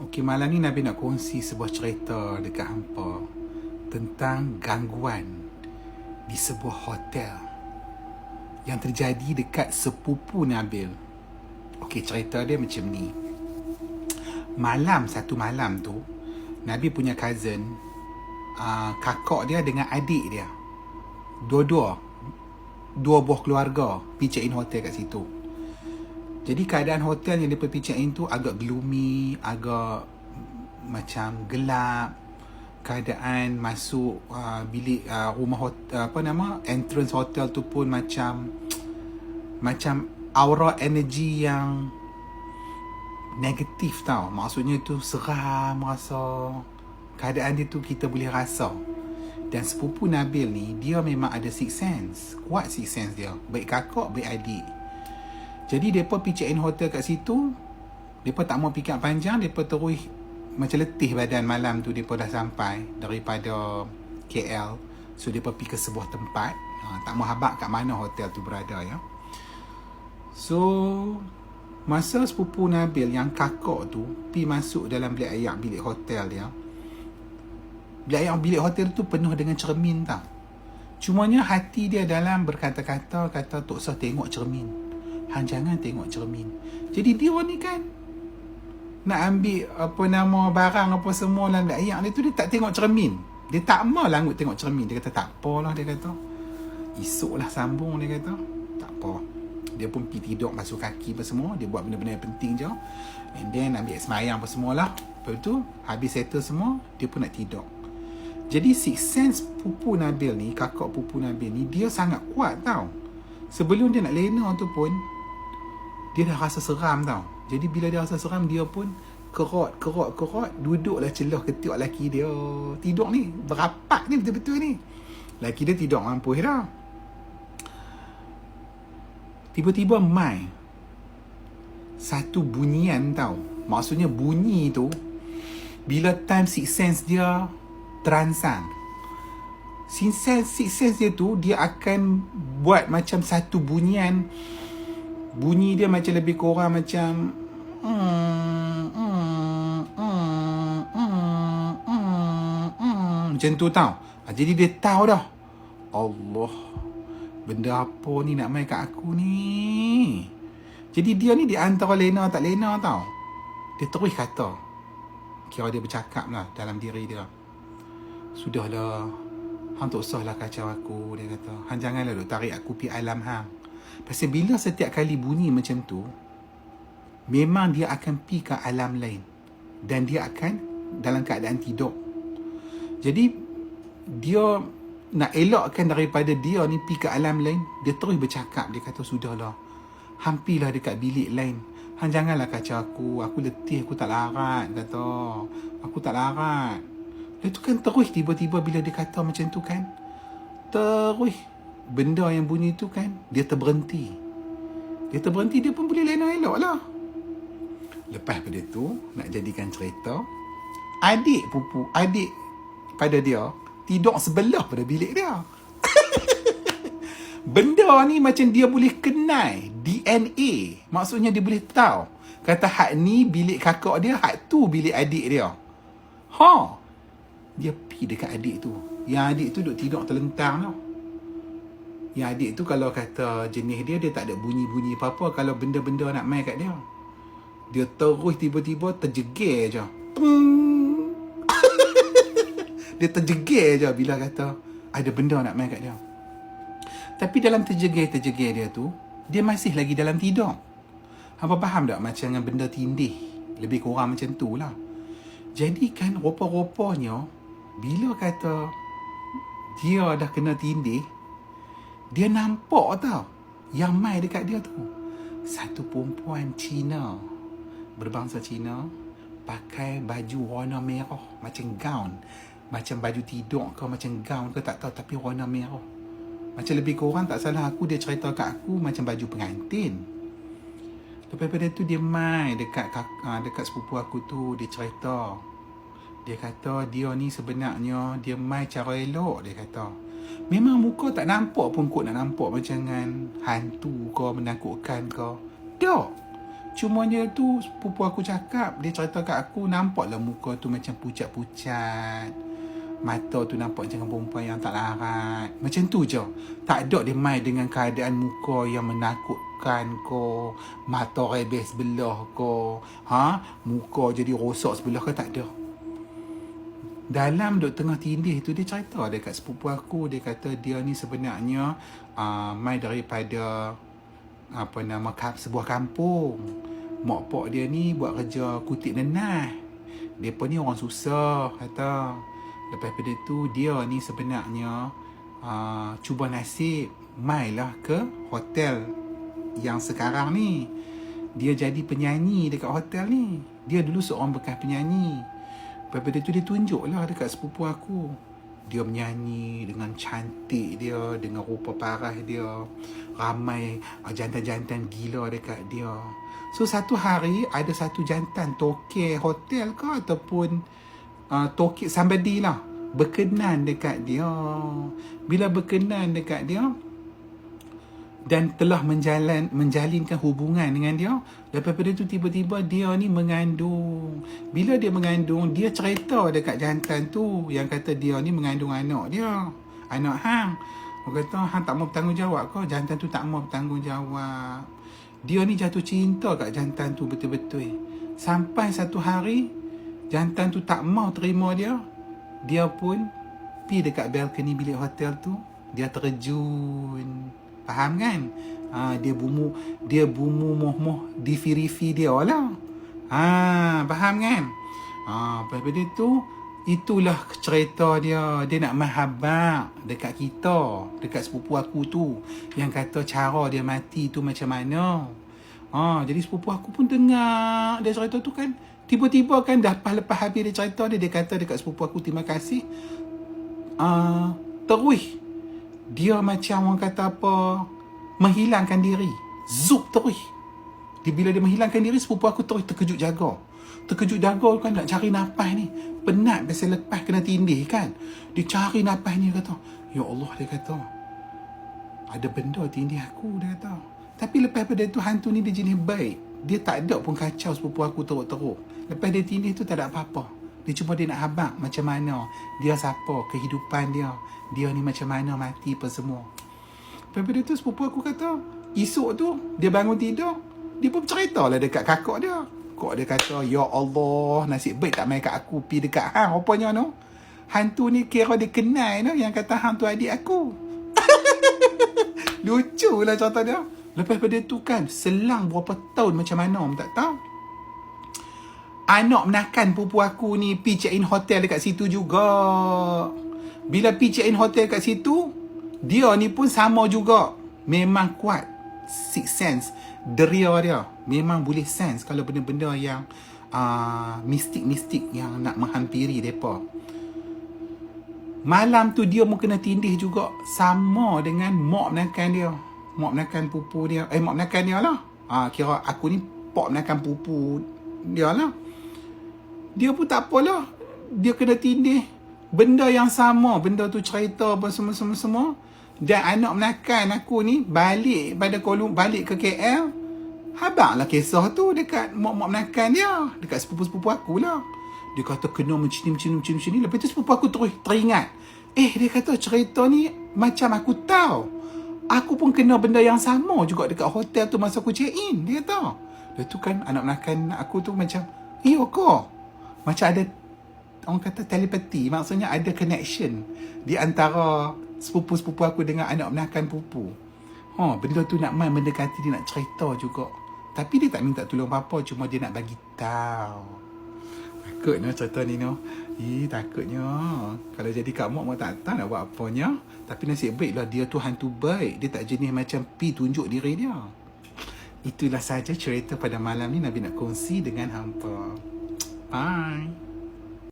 Okey, malam ni Nabi nak kongsi sebuah cerita dekat hampa tentang gangguan di sebuah hotel yang terjadi dekat sepupu Nabil. Okey, cerita dia macam ni. Satu malam tu, Nabi punya cousin, kakak dia dengan adik dia, dua buah keluarga pergi check in hotel kat situ. Jadi keadaan hotel yang dia pergi check in tu agak gloomy, agak macam gelap. Keadaan masuk bilik rumah hotel, entrance hotel tu pun macam aura energy yang negatif tau. Maksudnya tu seram rasa. Keadaan dia tu kita boleh rasa. Dan sepupu Nabil ni, dia memang ada sixth sense. Kuat sixth sense dia. Baik kakak, baik adik. Jadi mereka pergi check in hotel kat situ. Mereka tak mau fikir panjang. Mereka terus macam letih badan malam tu. Mereka dah sampai daripada KL. So mereka pergi ke sebuah tempat. Tak mau habaq kat mana hotel tu berada ya. So masa sepupu Nabil yang kakak tu pergi masuk dalam bilik ayak bilik hotel dia. Bilik ayak bilik hotel tu penuh dengan cermin tau. Cumanya hati dia dalam berkata-kata, kata tak usah tengok cermin. Hang jangan tengok cermin. Jadi dia ni kan nak ambil barang apa semua dalam bilik ayak dia tu, dia tak tengok cermin. Dia tak mau langut tengok cermin. Dia kata tak apalah, dia kata. Esoklah sambung, dia kata. Tak apa. Dia pun pergi tidur, basuh kaki apa semua. Dia buat benda-benda yang penting je. And then ambil semayang apa semualah. Lepas tu habis settle semua, dia pun nak tidur. Jadi sixth sense pupu Nabil ni, kakak pupu Nabil ni, dia sangat kuat tau. Sebelum dia nak lena tu pun, dia dah rasa seram tau. Jadi bila dia rasa seram, dia pun kerot, duduklah celah ketiak laki dia. Tidur ni, berapak ni betul-betul ni. Laki dia tidur mampus dah. Tiba-tiba mai satu bunyian tau. Maksudnya bunyi tu, bila time sixth sense dia terangsang, sixth sense dia tu, dia akan buat macam satu bunyian. Bunyi dia macam lebih kurang macam macam tu tau. Jadi dia tahu dah, Allah, benda apa ni nak main kat aku ni. Jadi dia ni di antara lena tak lena tau. Dia terus kata, kira dia bercakap lah dalam diri dia, sudahlah, hang tak usahlah kacau aku, dia kata. Hang janganlah duk tarik aku pergi alam hang. Pasal bila setiap kali bunyi macam tu, memang dia akan pergi ke alam lain. Dan dia akan dalam keadaan tidur. Jadi dia nak elakkan daripada dia ni pergi ke alam lain, dia terus bercakap. Dia kata, sudahlah, hampilah dekat bilik lain. Hang janganlah kacau aku letih, aku tak larat, kata. Aku tak larat. Itu kan terus tiba-tiba bila dia kata macam tu kan, terus benda yang bunyi tu kan, dia terberhenti. Dia pun boleh lena elok lah. Lepas pada tu, nak jadikan cerita, adik pada dia tidur sebelah pada bilik dia. Benda ni macam dia boleh kenal DNA. Maksudnya dia boleh tahu, kata hak ni bilik kakak dia, hak tu bilik adik dia. Dia pergi dekat adik tu. Yang adik tu duk tidur terlentang tau. Yang adik tu kalau kata jenis dia, dia tak ada bunyi-bunyi apa-apa kalau benda-benda nak main kat dia. Dia terus tiba-tiba terjegir je. Dia terjegir je bila kata ada benda nak main kat dia. Tapi dalam terjegir dia tu, dia masih lagi dalam tidur. Hampa faham tak macam dengan benda tindih? Lebih kurang macam tu lah. Jadi kan rupa-rupanya, bila kata dia dah kena tindih, dia nampak tau yang mai dekat dia tu satu perempuan Cina, berbangsa Cina, pakai baju warna merah, macam gown, macam baju tidur ke, macam gown ke tak tahu, tapi warna merah. Macam lebih kurang tak salah aku, dia cerita kat aku macam baju pengantin. Lepas daripada tu dia mai dekat sepupu aku tu. Dia cerita, dia kata dia ni sebenarnya dia mai cara elok. Dia kata memang muka tak nampak pun kot nak nampak macam dengan hantu ke, menakutkan ke. Tak. Cuma dia tu, sepupu aku cakap, dia cerita kat aku, nampaklah muka tu macam pucat-pucat. Mata tu nampak macam perempuan yang tak larat. Macam tu je. Tak ada dia main dengan keadaan muka yang menakutkan ko, mata rebes sebelah ko, muka jadi rosak sebelah ko, tak ada. Dalam duk tengah tindih tu, dia cerita dekat sepupu aku, dia kata dia ni sebenarnya main daripada sebuah kampung. Mak pak dia ni buat kerja kutip nenah. Depa ni orang susah, kata. Lepas pada tu, dia ni sebenarnya cuba nasib, mailah ke hotel yang sekarang ni. Dia jadi penyanyi dekat hotel ni. Dia dulu seorang bekas penyanyi. Lepas pada tu, dia tunjuklah dekat sepupu aku. Dia menyanyi dengan cantik dia, dengan rupa parah dia. Ramai jantan-jantan gila dekat dia. So, satu hari ada satu jantan tokek hotel ke ataupun tokek somebody lah, berkenan dekat dia. Bila berkenan dekat dia dan telah menjalinkan hubungan dengan dia, lepas pada tu tiba-tiba dia ni mengandung. Bila dia mengandung, dia cerita dekat jantan tu yang kata dia ni mengandung anak dia, anak hang. Orang kata hang tak mau bertanggungjawab ke? Jantan tu tak mau bertanggungjawab. Dia ni jatuh cinta kat jantan tu betul-betul. Sampai satu hari jantan tu tak mau terima dia. Dia pun pergi dekat balcony bilik hotel tu, dia terjun. Faham kan? Dia bumu moh-moh di firifi dia lah. Faham kan? Lepas pada tu, itulah cerita dia. Dia nak mahabak dekat kita, dekat sepupu aku tu, yang kata cara dia mati tu macam mana. Jadi sepupu aku pun dengar dia cerita tu kan. Tiba-tiba kan, dah lepas habis dia cerita dia kata dekat sepupu aku, terima kasih. Terus dia macam orang kata apa, menghilangkan diri. Zup terus. Bila dia menghilangkan diri, sepupu aku terus terkejut jaga kan, nak cari nafas ni. Penat biasa lepas kena tindih kan. Dia cari nafas ni, dia kata, ya Allah, dia kata, ada benda tindih aku, dia kata. Tapi lepas pada tu, hantu ni dia jenis baik. Dia tak ada pun kacau sepupu aku teruk-teruk. Lepas dia tindih tu tak ada apa-apa. Dia cuma dia nak habak macam mana dia siapa, kehidupan dia ni macam mana mati apa semua. Lepas pada tu sepupu aku kata, esok tu dia bangun tidur, dia pun cerita lah dekat kakak dia. Kak dia kata, ya Allah, nasib baik tak main kat aku, pergi dekat hang. Rupanya no, hantu ni kira dia kenal no, yang kata hang tu adik aku. Lucu lah cerita dia. Lepas pada tu kan, selang berapa tahun macam mana tak tahu, anak menakan pupu aku ni pergi check in hotel dekat situ juga. Bila pergi check in hotel kat situ, dia ni pun sama juga. Memang kuat sixth sense, deria dia. Memang boleh sense kalau benda-benda yang mistik-mistik yang nak menghampiri mereka. Malam tu dia pun kena tindih juga, sama dengan mak menakan dia. Mak menakan pupu dia. Mak menakan dia lah. Kira aku ni pak menakan pupu dia lah. Dia pun tak apalah, dia kena tindih. Benda yang sama, benda tu cerita apa semua. Dan anak menakan aku ni balik ke KL. Habanglah kisah tu dekat mak menakan dia, dekat sepupu-sepupu aku lah. Dia kata kena macam ni. Lepas tu sepupu aku terus teringat. Dia kata cerita ni macam aku tahu. Aku pun kena benda yang sama juga dekat hotel tu masa aku check in. Dia kata. Lepas tu kan anak menakan aku tu macam, kok. Macam ada, orang kata telepati. Maksudnya ada connection di antara sepupu-sepupu aku dengan anak menakan pupu. Benda tu nak main mendekati, dia nak cerita juga. Tapi dia tak minta tolong apa-apa, cuma dia nak bagi tahu. Takutnya cerita ni no. Takutnya. Kalau jadi Kak Mak tak tahu nak buat apanya. Tapi nasib baiklah dia tu hantu baik. Dia tak jenis macam pi tunjuk diri dia. Itulah saja cerita pada malam ni Nabi nak kongsi dengan hampa. Bye.